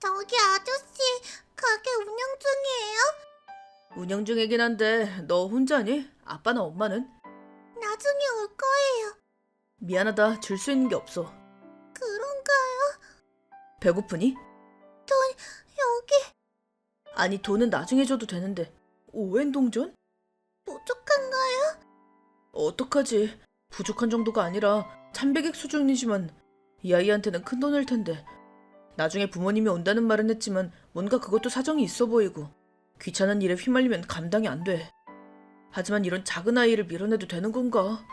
저기 아저씨, 가게 운영 중이에요? 운영 중이긴 한데 너 혼자니? 아빠나 엄마는? 나중에 올 거예요. 미안하다. 줄 수 있는 게 없어. 그런가요? 배고프니? 여기 아니 돈은 나중에 줘도 되는데 오웬 동전? 부족한가요? 어떡하지? 부족한 정도가 아니라 참배객 수준이지만 이 아이한테는 큰 돈일 텐데. 나중에 부모님이 온다는 말은 했지만 뭔가 그것도 사정이 있어 보이고 귀찮은 일에 휘말리면 감당이 안 돼. 하지만 이런 작은 아이를 밀어내도 되는 건가?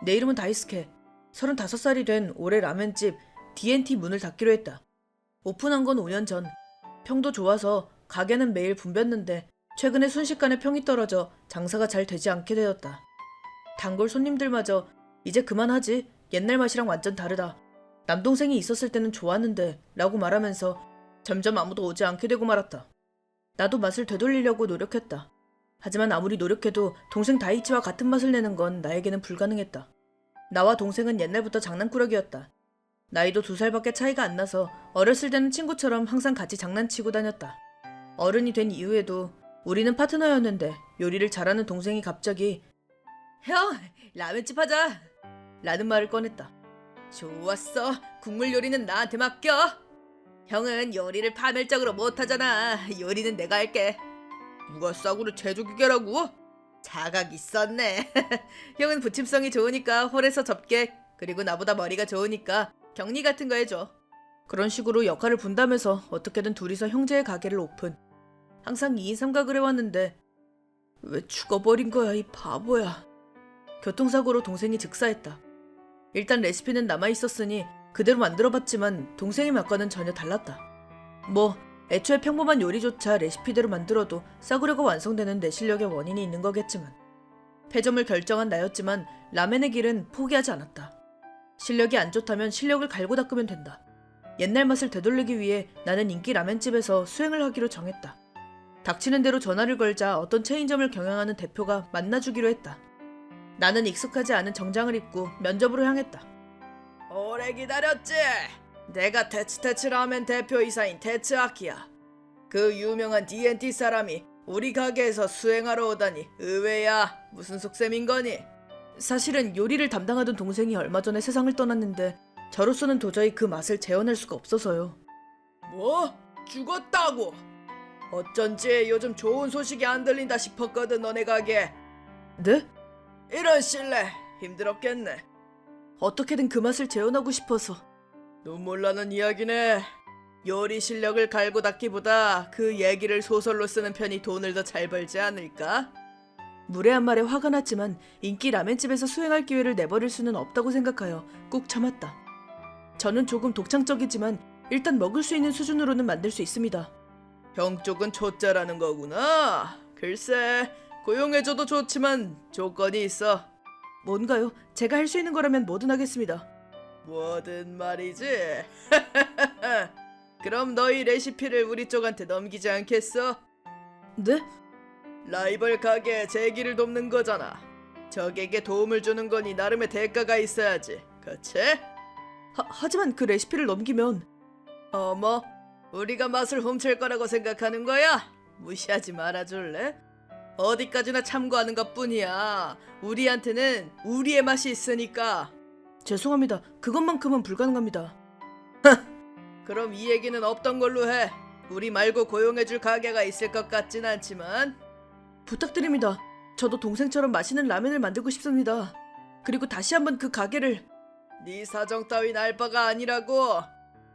내 이름은 다이스케. 35살이 된 올해 라멘집 D&T 문을 닫기로 했다. 오픈한 건 5년 전. 평도 좋아서 가게는 매일 붐볐는데 최근에 순식간에 평이 떨어져 장사가 잘 되지 않게 되었다. 단골 손님들마저 이제 그만하지. 옛날 맛이랑 완전 다르다. 남동생이 있었을 때는 좋았는데 라고 말하면서 점점 아무도 오지 않게 되고 말았다. 나도 맛을 되돌리려고 노력했다. 하지만 아무리 노력해도 동생 다이치와 같은 맛을 내는 건 나에게는 불가능했다. 나와 동생은 옛날부터 장난꾸러기였다. 나이도 2살밖에 차이가 안 나서 어렸을 때는 친구처럼 항상 같이 장난치고 다녔다. 어른이 된 이후에도 우리는 파트너였는데 요리를 잘하는 동생이 갑자기 형! 라면집 하자! 라는 말을 꺼냈다. 좋았어. 국물 요리는 나한테 맡겨. 형은 요리를 파멸적으로 못하잖아. 요리는 내가 할게. 누가 싸구려 제조기계라고? 자각 있었네. 형은 부침성이 좋으니까 홀에서 접게, 그리고 나보다 머리가 좋으니까 격리 같은 거 해줘. 그런 식으로 역할을 분담해서 어떻게든 둘이서 형제의 가게를 오픈. 항상 2인 삼각을 해왔는데 왜 죽어버린 거야 이 바보야. 교통사고로 동생이 즉사했다. 일단 레시피는 남아있었으니 그대로 만들어봤지만 동생의 맛과는 전혀 달랐다. 뭐 애초에 평범한 요리조차 레시피대로 만들어도 싸구려가 완성되는 내 실력의 원인이 있는 거겠지만 패점을 결정한 나였지만 라멘의 길은 포기하지 않았다. 실력이 안 좋다면 실력을 갈고 닦으면 된다. 옛날 맛을 되돌리기 위해 나는 인기 라멘집에서 수행을 하기로 정했다. 닥치는 대로 전화를 걸자 어떤 체인점을 경영하는 대표가 만나주기로 했다. 나는 익숙하지 않은 정장을 입고 면접으로 향했다. 오래 기다렸지? 내가 테츠테츠 라멘 대표이사인 테츠아키야. 그 유명한 D&T 사람이 우리 가게에서 수행하러 오다니 의외야. 무슨 속셈인 거니? 사실은 요리를 담당하던 동생이 얼마 전에 세상을 떠났는데 저로서는 도저히 그 맛을 재현할 수가 없어서요. 뭐? 죽었다고? 어쩐지 요즘 좋은 소식이 안 들린다 싶었거든 너네 가게. 네? 이런 실례 힘들었겠네. 어떻게든 그 맛을 재현하고 싶어서. 눈물 나는 이야기네. 요리 실력을 갈고 닦기보다 그 얘기를 소설로 쓰는 편이 돈을 더 잘 벌지 않을까? 무례한 말에 화가 났지만 인기 라멘집에서 수행할 기회를 내버릴 수는 없다고 생각하여 꾹 참았다. 저는 조금 독창적이지만 일단 먹을 수 있는 수준으로는 만들 수 있습니다. 형 쪽은 초짜라는 거구나. 글쎄 고용해줘도 좋지만 조건이 있어. 뭔가요? 제가 할 수 있는 거라면 뭐든 하겠습니다. 뭐든 말이지. 그럼 너희 레시피를 우리 쪽한테 넘기지 않겠어? 네? 라이벌 가게에 재기를 돕는 거잖아. 적에게 도움을 주는 거니 나름의 대가가 있어야지. 그치? 하지만 그 레시피를 넘기면 어머, 우리가 맛을 훔칠 거라고 생각하는 거야? 무시하지 말아줄래? 어디까지나 참고하는 것뿐이야. 우리한테는 우리의 맛이 있으니까. 죄송합니다. 그것만큼은 불가능합니다. 그럼 이 얘기는 없던 걸로 해. 우리 말고 고용해줄 가게가 있을 것 같진 않지만. 부탁드립니다. 저도 동생처럼 맛있는 라면을 만들고 싶습니다. 그리고 다시 한번 그 가게를. 네 사정 따윈 알 바가 아니라고.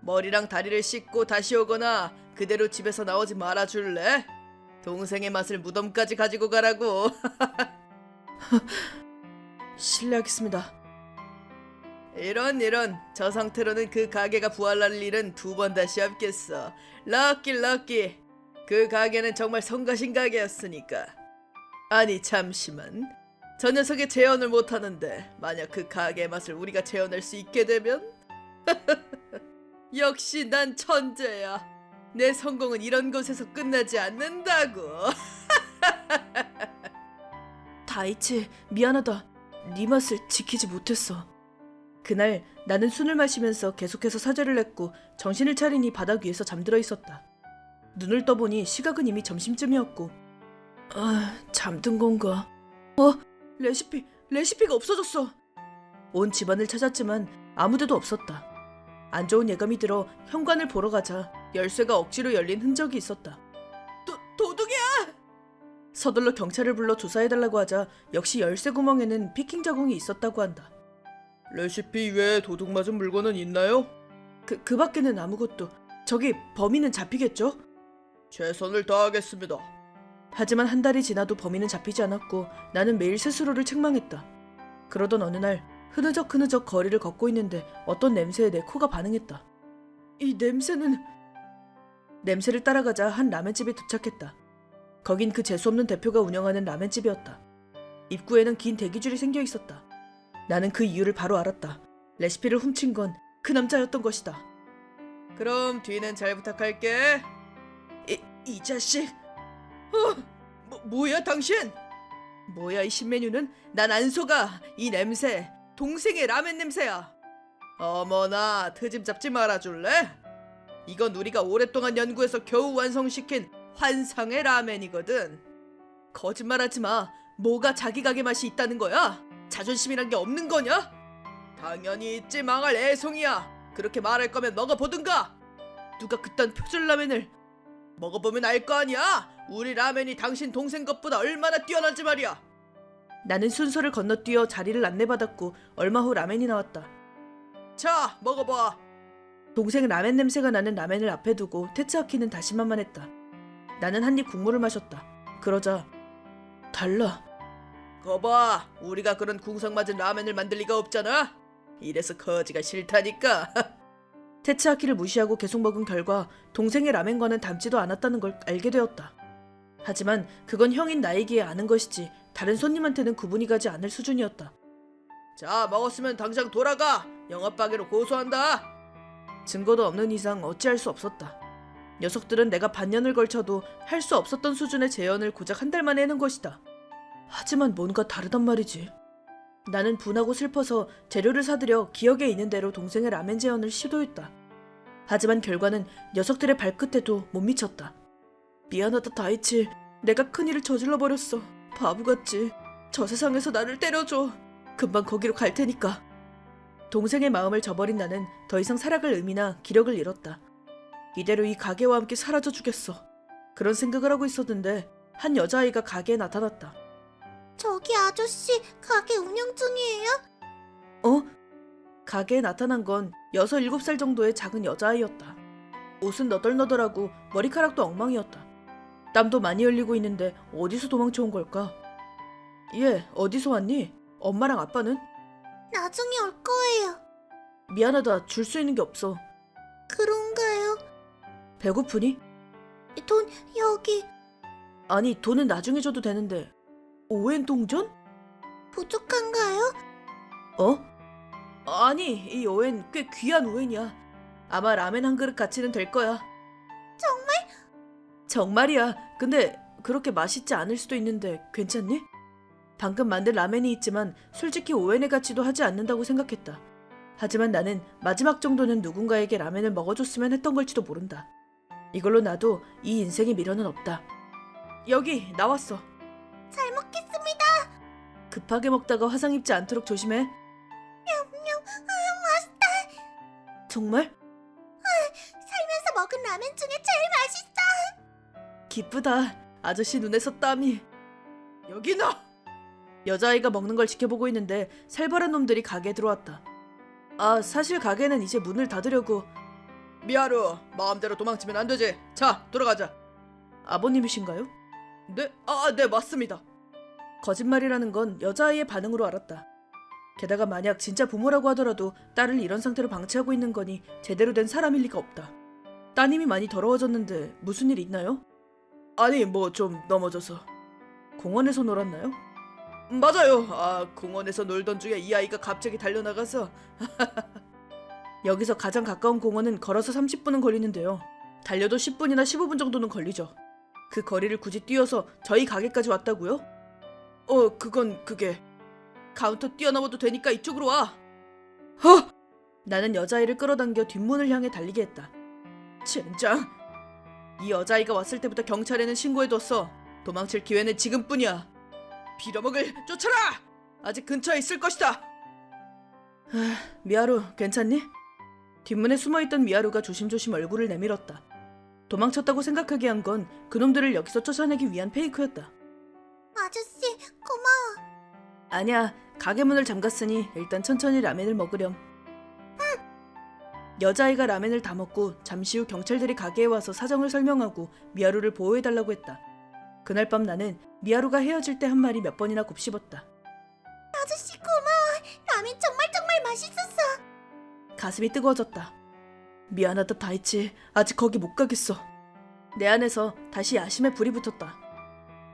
머리랑 다리를 씻고 다시 오거나 그대로 집에서 나오지 말아줄래? 동생의 맛을 무덤까지 가지고 가라고. 실례하겠습니다. 이런 저 상태로는 그 가게가 부활할 일은 2번 다시 없겠어. 럭키. 그 가게는 정말 성가신 가게였으니까. 아니 잠시만. 저 녀석의 재현을 못하는데 만약 그 가게의 맛을 우리가 재현할 수 있게 되면? 역시 난 천재야. 내 성공은 이런 곳에서 끝나지 않는다고. 다이치 미안하다. 네 맛을 지키지 못했어. 그날 나는 술을 마시면서 계속해서 사죄를 했고 정신을 차리니 바닥 위에서 잠들어 있었다. 눈을 떠보니 시각은 이미 점심쯤이었고 잠든 건가? 레시피가 없어졌어. 온 집안을 찾았지만 아무데도 없었다. 안 좋은 예감이 들어 현관을 보러 가자 열쇠가 억지로 열린 흔적이 있었다. 도둑이야! 서둘러 경찰을 불러 조사해달라고 하자 역시 열쇠 구멍에는 피킹 자국이 있었다고 한다. 레시피 외에 도둑 맞은 물건은 있나요? 그 밖에는 아무것도. 저기 범인은 잡히겠죠? 최선을 다하겠습니다. 하지만 한 달이 지나도 범인은 잡히지 않았고 나는 매일 스스로를 책망했다. 그러던 어느 날 흐느적 거리를 걷고 있는데 어떤 냄새에 내 코가 반응했다. 이 냄새를 따라가자 한 라멘집에 도착했다. 거긴 그 재수없는 대표가 운영하는 라멘집이었다. 입구에는 긴 대기줄이 생겨 있었다. 나는 그 이유를 바로 알았다. 레시피를 훔친 건 그 남자였던 것이다. 그럼 뒤는 잘 부탁할게. 이 자식. 뭐야 당신? 뭐야 이 신메뉴는? 난 안 속아. 이 냄새 동생의 라멘 냄새야. 어머나 트집 잡지 말아줄래? 이건 우리가 오랫동안 연구해서 겨우 완성시킨 환상의 라멘이거든. 거짓말하지 마. 뭐가 자기 가게 맛이 있다는 거야? 자존심이란 게 없는 거냐? 당연히 있지 망할 애송이야. 그렇게 말할 거면 먹어보든가. 누가 그딴 표절 라멘을. 먹어보면 알 거 아니야. 우리 라멘이 당신 동생 것보다 얼마나 뛰어난지 말이야. 나는 순서를 건너뛰어 자리를 안내받았고 얼마 후 라멘이 나왔다. 자, 먹어봐. 동생 라멘 냄새가 나는 라멘을 앞에 두고 테츠아키는 다시만만했다. 나는 한 입 국물을 마셨다. 그러자 달라. 거봐, 우리가 그런 궁상맞은 라멘을 만들 리가 없잖아. 이래서 거지가 싫다니까. 테츠아키를 무시하고 계속 먹은 결과 동생의 라멘과는 닮지도 않았다는 걸 알게 되었다. 하지만 그건 형인 나이기에 아는 것이지 다른 손님한테는 구분이 가지 않을 수준이었다. 자, 먹었으면 당장 돌아가. 영업방해로 고소한다. 증거도 없는 이상 어찌할 수 없었다. 녀석들은 내가 반년을 걸쳐도 할 수 없었던 수준의 재현을 고작 한 달 만에 해낸 것이다. 하지만 뭔가 다르단 말이지. 나는 분하고 슬퍼서 재료를 사들여 기억에 있는 대로 동생의 라멘 재현을 시도했다. 하지만 결과는 녀석들의 발끝에도 못 미쳤다. 미안하다 다이치. 내가 큰일을 저질러버렸어. 바보같지. 저 세상에서 나를 때려줘. 금방 거기로 갈 테니까. 동생의 마음을 저버린 나는 더 이상 살아갈 의미나 기력을 잃었다. 이대로 이 가게와 함께 사라져 주겠어. 그런 생각을 하고 있었는데 한 여자아이가 가게에 나타났다. 저기 아저씨 가게 운영 중이에요? 가게에 나타난 건 6, 7살 정도의 작은 여자아이였다. 옷은 너덜너덜하고 머리카락도 엉망이었다. 땀도 많이 흘리고 있는데 어디서 도망쳐온 걸까? 얘 어디서 왔니? 엄마랑 아빠는? 나중에 올 거예요. 미안하다. 줄 수 있는 게 없어. 그런가요? 배고프니? 돈 여기. 아니 돈은 나중에 줘도 되는데. 오웬 동전? 부족한가요? 아니 이 오웬 꽤 귀한 오웬이야. 아마 라멘 한 그릇 가치는 될 거야. 정말? 정말이야. 근데 그렇게 맛있지 않을 수도 있는데 괜찮니? 방금 만든 라멘이 있지만 솔직히 오웬의 가치도 하지 않는다고 생각했다. 하지만 나는 마지막 정도는 누군가에게 라멘을 먹어줬으면 했던 걸지도 모른다. 이걸로 나도 이 인생에 미련은 없다. 여기 나왔어. 잘 먹겠습니다. 급하게 먹다가 화상 입지 않도록 조심해. 맛있다. 정말? 살면서 먹은 라멘 중에 제일 맛있어. 기쁘다. 아저씨 눈에서 땀이. 여기 너! 여자아이가 먹는 걸 지켜보고 있는데 살벌한 놈들이 가게에 들어왔다. 사실 가게는 이제 문을 닫으려고. 미하루, 마음대로 도망치면 안 되지. 자, 돌아가자. 아버님이신가요? 네? 네, 맞습니다. 거짓말이라는 건 여자아이의 반응으로 알았다. 게다가 만약 진짜 부모라고 하더라도 딸을 이런 상태로 방치하고 있는 거니 제대로 된 사람일 리가 없다. 따님이 많이 더러워졌는데 무슨 일 있나요? 아니, 뭐 좀 넘어져서. 공원에서 놀았나요? 맞아요. 공원에서 놀던 중에 이 아이가 갑자기 달려나가서. 여기서 가장 가까운 공원은 걸어서 30분은 걸리는데요. 달려도 10분이나 15분 정도는 걸리죠. 그 거리를 굳이 뛰어서 저희 가게까지 왔다고요? 그게 카운터 뛰어넘어도 되니까 이쪽으로 와. 허! 나는 여자아이를 끌어당겨 뒷문을 향해 달리게 했다. 젠장! 이 여자아이가 왔을 때부터 경찰에는 신고해뒀어. 도망칠 기회는 지금뿐이야. 빌어먹을 쫓아라! 아직 근처에 있을 것이다. 미하루, 괜찮니? 뒷문에 숨어있던 미하루가 조심조심 얼굴을 내밀었다. 도망쳤다고 생각하게 한 건 그놈들을 여기서 쫓아내기 위한 페이크였다. 아저씨, 고마워. 아니야, 가게 문을 잠갔으니 일단 천천히 라멘을 먹으렴. 여자아이가 라멘을 다 먹고 잠시 후 경찰들이 가게에 와서 사정을 설명하고 미하루를 보호해달라고 했다. 그날 밤 나는 미하루가 헤어질 때 한 말이 몇 번이나 곱씹었다. 아저씨, 고마워. 라면 정말 맛있었어. 가슴이 뜨거워졌다. 미안하다 다이치, 아직 거기 못 가겠어. 내 안에서 다시 야심에 불이 붙었다.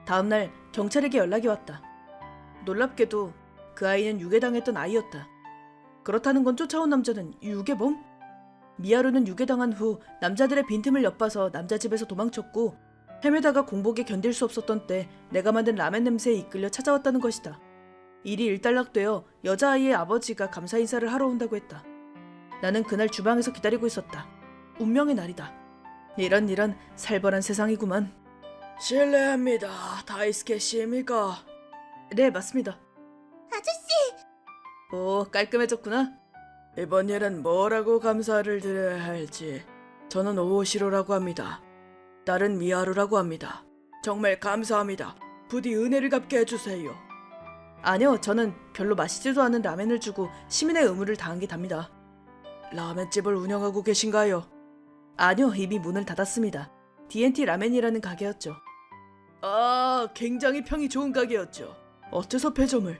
다음날 경찰에게 연락이 왔다. 놀랍게도 그 아이는 유괴당했던 아이였다. 그렇다는 건 쫓아온 남자는 유괴범? 미하루는 유괴당한 후 남자들의 빈틈을 엿봐서 남자 집에서 도망쳤고 헤매다가 공복에 견딜 수 없었던 때 내가 만든 라멘 냄새에 이끌려 찾아왔다는 것이다. 일이 일단락되어 여자아이의 아버지가 감사 인사를 하러 온다고 했다. 나는 그날 주방에서 기다리고 있었다. 운명의 날이다. 이런 살벌한 세상이구만. 실례합니다. 다이스케 씨입니까? 네, 맞습니다. 아저씨, 오, 깔끔해졌구나. 이번 일은 뭐라고 감사를 드려야 할지. 저는 오시로라고 합니다. 딸은 미하루라고 합니다. 정말 감사합니다. 부디 은혜를 갚게 해주세요. 아니요, 저는 별로 맛있지도 않은 라멘을 주고 시민의 의무를 다한 게 답니다. 라멘집을 운영하고 계신가요? 아니요, 이미 문을 닫았습니다. D&T 라멘이라는 가게였죠. 아, 굉장히 평이 좋은 가게였죠. 어째서 폐점을?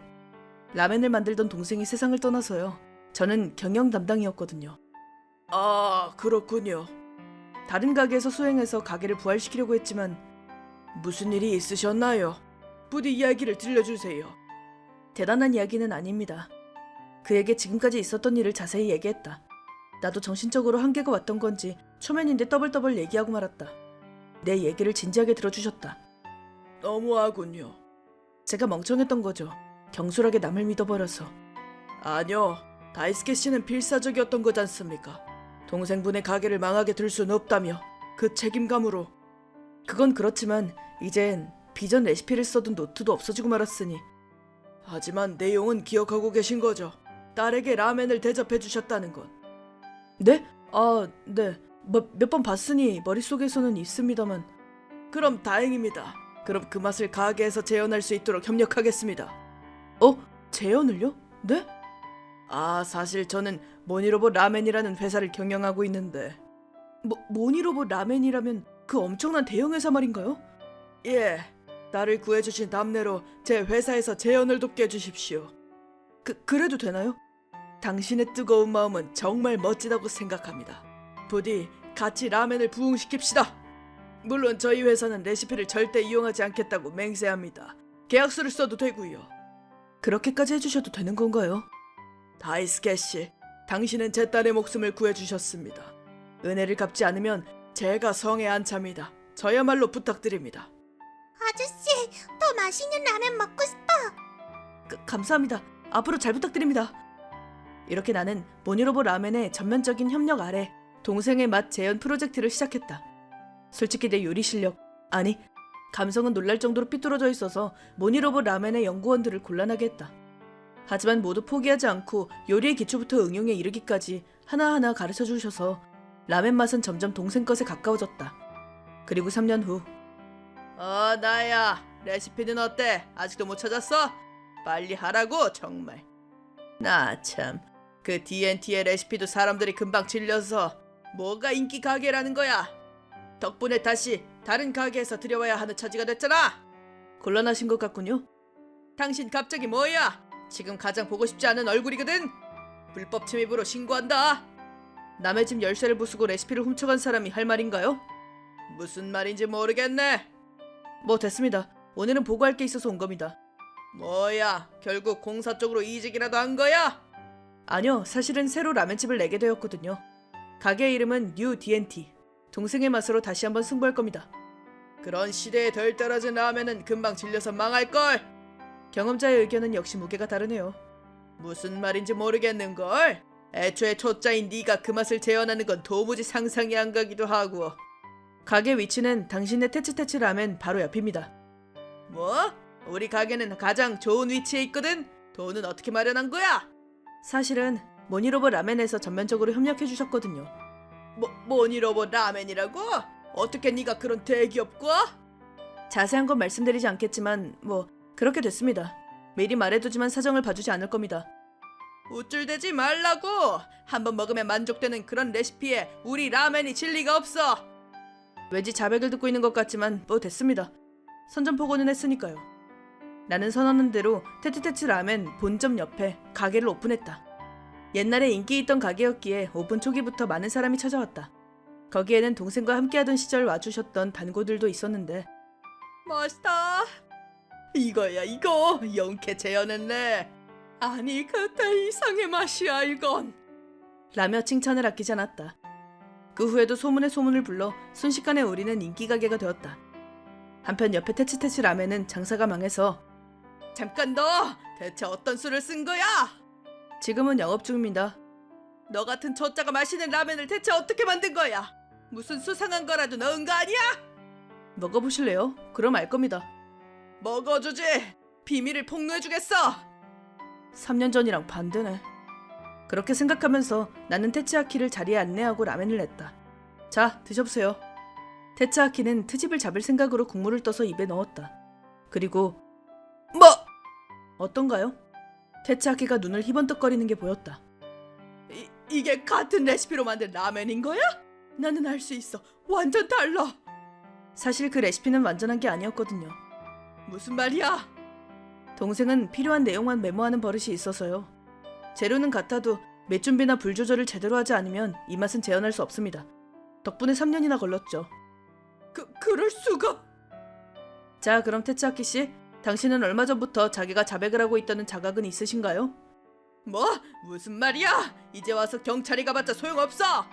라멘을 만들던 동생이 세상을 떠나서요. 저는 경영 담당이었거든요. 아, 그렇군요. 다른 가게에서 수행해서 가게를 부활시키려고 했지만 무슨 일이 있으셨나요? 부디 이야기를 들려주세요. 대단한 이야기는 아닙니다. 그에게 지금까지 있었던 일을 자세히 얘기했다. 나도 정신적으로 한계가 왔던 건지 초면인데 떠벌떠벌 얘기하고 말았다. 내 얘기를 진지하게 들어주셨다. 너무하군요. 제가 멍청했던 거죠. 경솔하게 남을 믿어버려서. 아니요. 다이스케 씨는 필사적이었던 거지 않습니까? 동생분의 가게를 망하게 둘 수는 없다며 그 책임감으로. 그건 그렇지만 이젠 비전 레시피를 써둔 노트도 없어지고 말았으니. 하지만 내용은 기억하고 계신 거죠? 딸에게 라멘을 대접해 주셨다는 건. 네? 아, 네. 몇 번 봤으니 머릿속에서는 있습니다만. 그럼 다행입니다. 그럼 그 맛을 가게에서 재현할 수 있도록 협력하겠습니다. 재현을요? 네? 아, 사실 저는 모니로봇 라멘이라는 회사를 경영하고 있는데. 모니로봇 라멘이라면 그 엄청난 대형 회사 말인가요? 예, 나를 구해주신 답례로 제 회사에서 재현을 돕게 해주십시오. 그래도 되나요? 당신의 뜨거운 마음은 정말 멋지다고 생각합니다. 부디 같이 라멘을 부흥시킵시다. 물론 저희 회사는 레시피를 절대 이용하지 않겠다고 맹세합니다. 계약서를 써도 되고요. 그렇게까지 해주셔도 되는 건가요? 다이스케 씨, 당신은 제 딸의 목숨을 구해주셨습니다. 은혜를 갚지 않으면 제가 성에 안 찹니다. 저야말로 부탁드립니다. 아저씨, 더 맛있는 라면 먹고 싶어. 감사합니다. 앞으로 잘 부탁드립니다. 이렇게 나는 모니로봇 라멘의 전면적인 협력 아래 동생의 맛 재현 프로젝트를 시작했다. 솔직히 내 요리 실력, 아니 감성은 놀랄 정도로 삐뚤어져 있어서 모니로봇 라멘의 연구원들을 곤란하게 했다. 하지만 모두 포기하지 않고 요리의 기초부터 응용에 이르기까지 하나하나 가르쳐 주셔서 라멘 맛은 점점 동생 것에 가까워졌다. 그리고 3년 후. 나야, 레시피는 어때? 아직도 못 찾았어? 빨리 하라고, 정말. 나 참, 그 D&T의 레시피도 사람들이 금방 질려서 뭐가 인기 가게라는 거야. 덕분에 다시 다른 가게에서 들여와야 하는 처지가 됐잖아. 곤란하신 것 같군요. 당신 갑자기 뭐야? 지금 가장 보고 싶지 않은 얼굴이거든. 불법 침입으로 신고한다. 남의 집 열쇠를 부수고 레시피를 훔쳐간 사람이 할 말인가요? 무슨 말인지 모르겠네. 뭐 됐습니다. 오늘은 보고할 게 있어서 온 겁니다. 뭐야, 결국 공사 쪽으로 이직이라도 한 거야? 아니요, 사실은 새로 라면집을 내게 되었거든요. 가게 이름은 뉴 D&T. 동생의 맛으로 다시 한번 승부할 겁니다. 그런 시대에 덜 떨어진 라면은 금방 질려서 망할걸. 경험자의 의견은 역시 무게가 다르네요. 무슨 말인지 모르겠는걸. 애초에 초짜인 네가 그 맛을 재현하는 건 도무지 상상이 안 가기도 하고. 가게 위치는 당신의 테츠테츠 라멘 바로 옆입니다. 뭐? 우리 가게는 가장 좋은 위치에 있거든. 돈은 어떻게 마련한 거야? 사실은 모니로버 라멘에서 전면적으로 협력해 주셨거든요. 모니로버 라멘이라고? 어떻게 네가 그런 대기업과? 자세한 건 말씀드리지 않겠지만 뭐 그렇게 됐습니다. 미리 말해두지만 사정을 봐주지 않을 겁니다. 우쭐대지 말라고! 한번 먹으면 만족되는 그런 레시피에 우리 라멘이 진리가 없어! 왠지 자백을 듣고 있는 것 같지만 뭐 됐습니다. 선전포고는 했으니까요. 나는 선언한 대로 테츠테츠 라멘 본점 옆에 가게를 오픈했다. 옛날에 인기 있던 가게였기에 오픈 초기부터 많은 사람이 찾아왔다. 거기에는 동생과 함께하던 시절 와주셨던 단고들도 있었는데 맛있다. 이거야 이거. 영케 재현했네. 아니 그때 이상의 맛이야 이건. 라며 칭찬을 아끼지 않았다. 그 후에도 소문에 소문을 불러 순식간에 우리는 인기 가게가 되었다. 한편 옆에 테츠테츠 라멘은 장사가 망해서 잠깐 너 대체 어떤 수를 쓴 거야? 지금은 영업 중입니다. 너 같은 초짜가 마시는 라멘을 대체 어떻게 만든 거야? 무슨 수상한 거라도 넣은 거 아니야? 먹어보실래요? 그럼 알 겁니다. 먹어주지. 비밀을 폭로해주겠어. 3년 전이랑 반대네. 그렇게 생각하면서 나는 테츠아키를 자리에 안내하고 라멘을 냈다. 자, 드셔보세요. 테츠아키는 트집을 잡을 생각으로 국물을 떠서 입에 넣었다. 그리고 뭐? 어떤가요? 테츠아키가 눈을 희번뜩거리는 게 보였다. 이게 같은 레시피로 만든 라멘인 거야? 나는 알 수 있어. 완전 달라. 사실 그 레시피는 완전한 게 아니었거든요. 무슨 말이야? 동생은 필요한 내용만 메모하는 버릇이 있어서요. 재료는 같아도 몇 준비나 불 조절을 제대로 하지 않으면 이 맛은 재현할 수 없습니다. 덕분에 3년이나 걸렸죠. 그럴 수가? 자, 그럼 테츠아키 씨, 당신은 얼마 전부터 자기가 자백을 하고 있다는 자각은 있으신가요? 뭐? 무슨 말이야? 이제 와서 경찰이 가봤자 소용없어!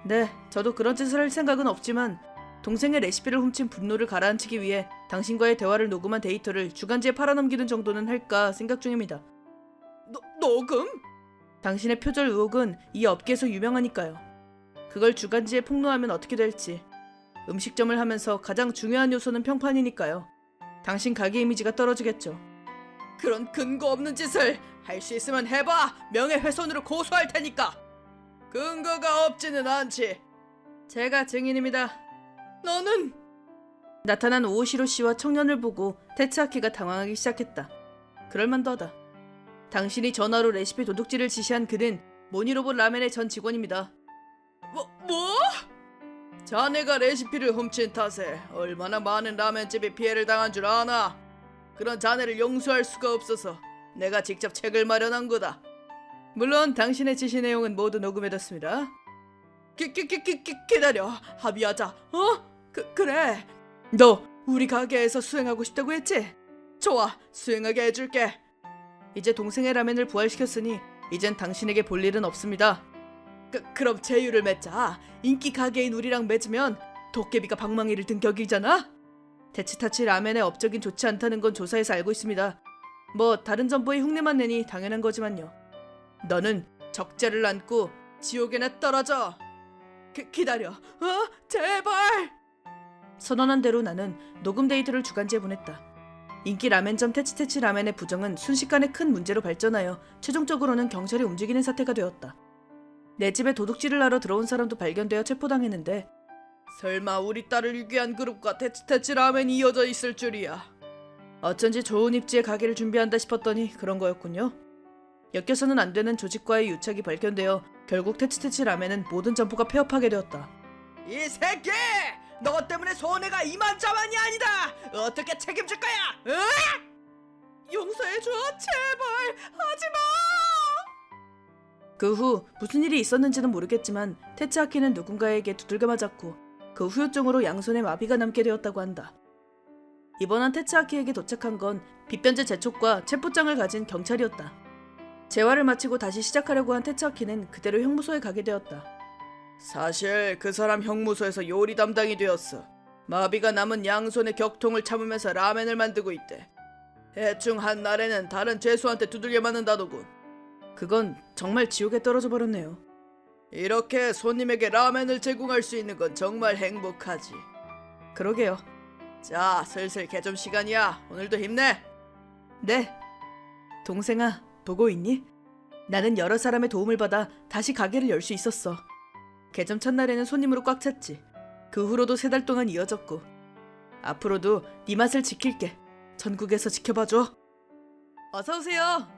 네, 저도 그런 짓을 할 생각은 없지만 동생의 레시피를 훔친 분노를 가라앉히기 위해 당신과의 대화를 녹음한 데이터를 주간지에 팔아넘기는 정도는 할까 생각 중입니다. 녹음? 당신의 표절 의혹은 이 업계에서 유명하니까요. 그걸 주간지에 폭로하면 어떻게 될지. 음식점을 하면서 가장 중요한 요소는 평판이니까요. 당신 가게 이미지가 떨어지겠죠. 그런 근거 없는 짓을 할 수 있으면 해봐. 명예훼손으로 고소할 테니까. 근거가 없지는 않지. 제가 증인입니다. 너는? 나타난 오오시로 씨와 청년을 보고 테츠아키가 당황하기 시작했다. 그럴만도 하다. 당신이 전화로 레시피 도둑질을 지시한 그는 모니로봇 라멘의 전 직원입니다. 뭐? 자네가 레시피를 훔친 탓에 얼마나 많은 라멘집이 피해를 당한 줄 아나? 그런 자네를 용서할 수가 없어서 내가 직접 책을 마련한 거다. 물론 당신의 지시 내용은 모두 녹음해뒀습니다. 기다려. 합의하자. 어? 그래. 너 우리 가게에서 수행하고 싶다고 했지? 좋아. 수행하게 해줄게. 이제 동생의 라멘을 부활시켰으니 이젠 당신에게 볼 일은 없습니다. 그럼 제휴를 맺자. 인기 가게인 우리랑 맺으면 도깨비가 방망이를 든 격이잖아? 테츠타치 라멘의 업적인 좋지 않다는 건 조사해서 알고 있습니다. 뭐 다른 점포의 흉내만 내니 당연한 거지만요. 너는 적자를 안고 지옥에나 떨어져. 기다려. 제발. 선언한 대로 나는 녹음 데이터를 주간지에 보냈다. 인기 라멘점 테츠테츠 라멘의 부정은 순식간에 큰 문제로 발전하여 최종적으로는 경찰이 움직이는 사태가 되었다. 내 집에 도둑질을 하러 들어온 사람도 발견되어 체포당했는데 설마 우리 딸을 유기한 그룹과 테츠테츠 라멘이 이어져 있을 줄이야. 어쩐지 좋은 입지에 가게를 준비한다 싶었더니 그런 거였군요. 엮여서는 안 되는 조직과의 유착이 발견되어 결국 테츠테츠 라멘은 모든 점포가 폐업하게 되었다. 이 새끼! 너 때문에 손해가 이만저만이 아니다! 어떻게 책임질 거야? 용서해줘, 제발! 하지마! 그 후 무슨 일이 있었는지는 모르겠지만 테츠아키는 누군가에게 두들겨 맞았고 그 후유증으로 양손에 마비가 남게 되었다고 한다. 이번한 테츠아키에게 도착한 건 빗변제 재촉과 체포장을 가진 경찰이었다. 재활을 마치고 다시 시작하려고 한 테츠아키는 그대로 형무소에 가게 되었다. 사실 그 사람 형무소에서 요리 담당이 되었어. 마비가 남은 양손의 격통을 참으면서 라멘을 만들고 있대. 대충 한 날에는 다른 죄수한테 두들겨 맞는다더군. 그건 정말 지옥에 떨어져 버렸네요. 이렇게 손님에게 라멘을 제공할 수 있는 건 정말 행복하지. 그러게요. 자, 슬슬 개점 시간이야. 오늘도 힘내. 네. 동생아, 보고 있니? 나는 여러 사람의 도움을 받아 다시 가게를 열 수 있었어. 개점 첫날에는 손님으로 꽉 찼지. 그 후로도 3달 동안 이어졌고. 앞으로도 네 맛을 지킬게. 전국에서 지켜봐줘. 어서 오세요.